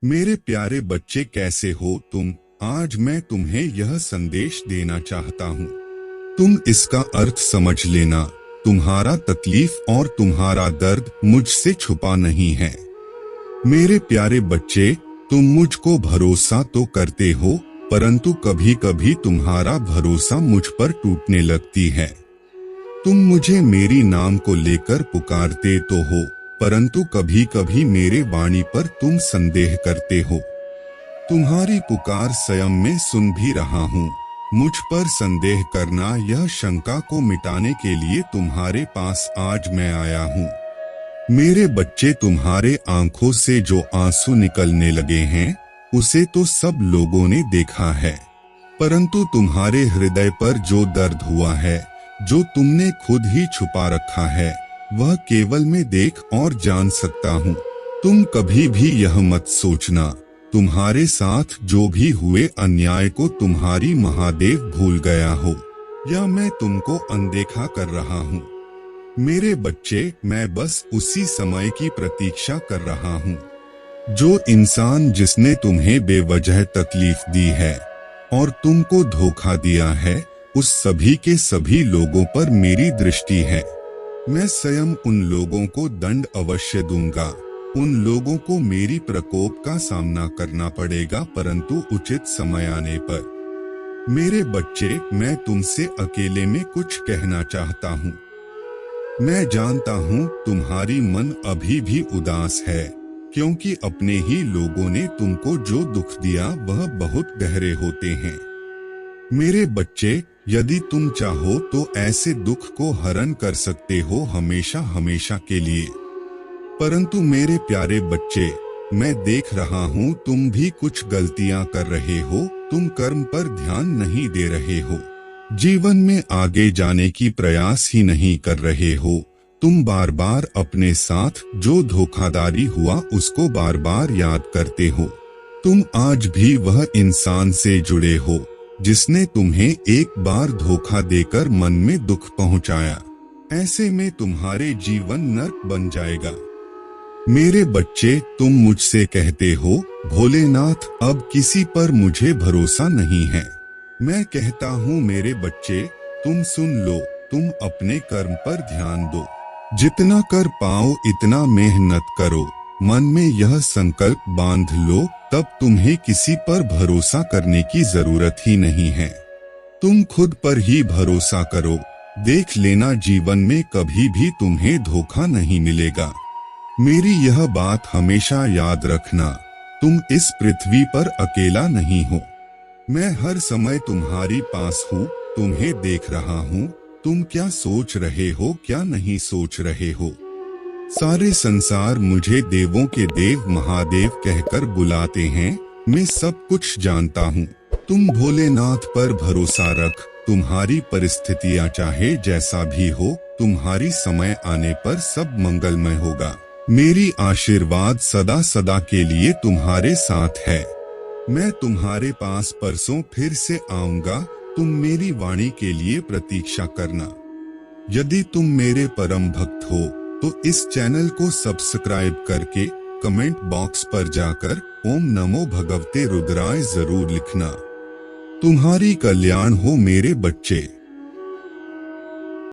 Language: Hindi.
मेरे प्यारे बच्चे, कैसे हो तुम? आज मैं तुम्हें यह संदेश देना चाहता हूँ। तुम इसका अर्थ समझ लेना। तुम्हारा तकलीफ और तुम्हारा दर्द मुझसे छुपा नहीं है। मेरे प्यारे बच्चे, तुम मुझको भरोसा तो करते हो, परंतु कभी कभी तुम्हारा भरोसा मुझ पर टूटने लगती है। तुम मुझे मेरी नाम को लेकर पुकारते तो हो, परंतु कभी कभी मेरे वाणी पर तुम संदेह करते हो। तुम्हारी पुकार स्वयं में सुन भी रहा हूँ। मुझ पर संदेह करना, यह शंका को मिटाने के लिए तुम्हारे पास आज मैं आया हूँ। मेरे बच्चे, तुम्हारे आंखों से जो आंसू निकलने लगे हैं, उसे तो सब लोगों ने देखा है, परंतु तुम्हारे हृदय पर जो दर्द हुआ है, जो तुमने खुद ही छुपा रखा है, वह केवल मैं देख और जान सकता हूँ। तुम कभी भी यह मत सोचना, तुम्हारे साथ जो भी हुए अन्याय को तुम्हारी महादेव भूल गया हो, या मैं तुमको अनदेखा कर रहा हूँ। मेरे बच्चे, मैं बस उसी समय की प्रतीक्षा कर रहा हूँ। जो इंसान जिसने तुम्हें बेवजह तकलीफ दी है और तुमको धोखा दिया है, उस सभी के सभी लोगों पर मेरी दृष्टि है। मैं स्वयं उन लोगों को दंड अवश्य दूंगा। उन लोगों को मेरी प्रकोप का सामना करना पड़ेगा, परंतु उचित समय आने पर। मेरे बच्चे, मैं तुमसे अकेले में कुछ कहना चाहता हूँ। मैं जानता हूँ तुम्हारी मन अभी भी उदास है, क्योंकि अपने ही लोगों ने तुमको जो दुख दिया वह बहुत गहरे होते हैं। मेरे बच्चे, यदि तुम चाहो तो ऐसे दुख को हरण कर सकते हो हमेशा हमेशा के लिए। परंतु मेरे प्यारे बच्चे, मैं देख रहा हूँ तुम भी कुछ गलतियां कर रहे हो। तुम कर्म पर ध्यान नहीं दे रहे हो, जीवन में आगे जाने की प्रयास ही नहीं कर रहे हो। तुम बार बार अपने साथ जो धोखाधड़ी हुआ उसको बार बार याद करते हो। तुम आज भी वह इंसान से जुड़े हो जिसने तुम्हें एक बार धोखा देकर मन में दुख पहुंचाया। ऐसे में तुम्हारे जीवन नर्क बन जाएगा। मेरे बच्चे, तुम मुझसे कहते हो, भोलेनाथ, अब किसी पर मुझे भरोसा नहीं है। मैं कहता हूँ मेरे बच्चे, तुम सुन लो, तुम अपने कर्म पर ध्यान दो। जितना कर पाओ इतना मेहनत करो। मन में यह संकल्प बांध लो, तब तुम्हें किसी पर भरोसा करने की जरूरत ही नहीं है। तुम खुद पर ही भरोसा करो। देख लेना, जीवन में कभी भी तुम्हें धोखा नहीं मिलेगा। मेरी यह बात हमेशा याद रखना, तुम इस पृथ्वी पर अकेला नहीं हो। मैं हर समय तुम्हारी पास हूँ, तुम्हें देख रहा हूँ। तुम क्या सोच रहे हो, क्या नहीं सोच रहे हो। सारे संसार मुझे देवों के देव महादेव कहकर बुलाते हैं। मैं सब कुछ जानता हूँ। तुम भोलेनाथ पर भरोसा रख। तुम्हारी परिस्थितियाँ चाहे जैसा भी हो, तुम्हारी समय आने पर सब मंगलमय होगा। मेरी आशीर्वाद सदा सदा के लिए तुम्हारे साथ है। मैं तुम्हारे पास परसों फिर से आऊंगा। तुम मेरी वाणी के लिए प्रतीक्षा करना। यदि तुम मेरे परम भक्त हो तो इस चैनल को सब्सक्राइब करके कमेंट बॉक्स पर जाकर ओम नमो भगवते रुद्राय जरूर लिखना। तुम्हारी कल्याण हो मेरे बच्चे।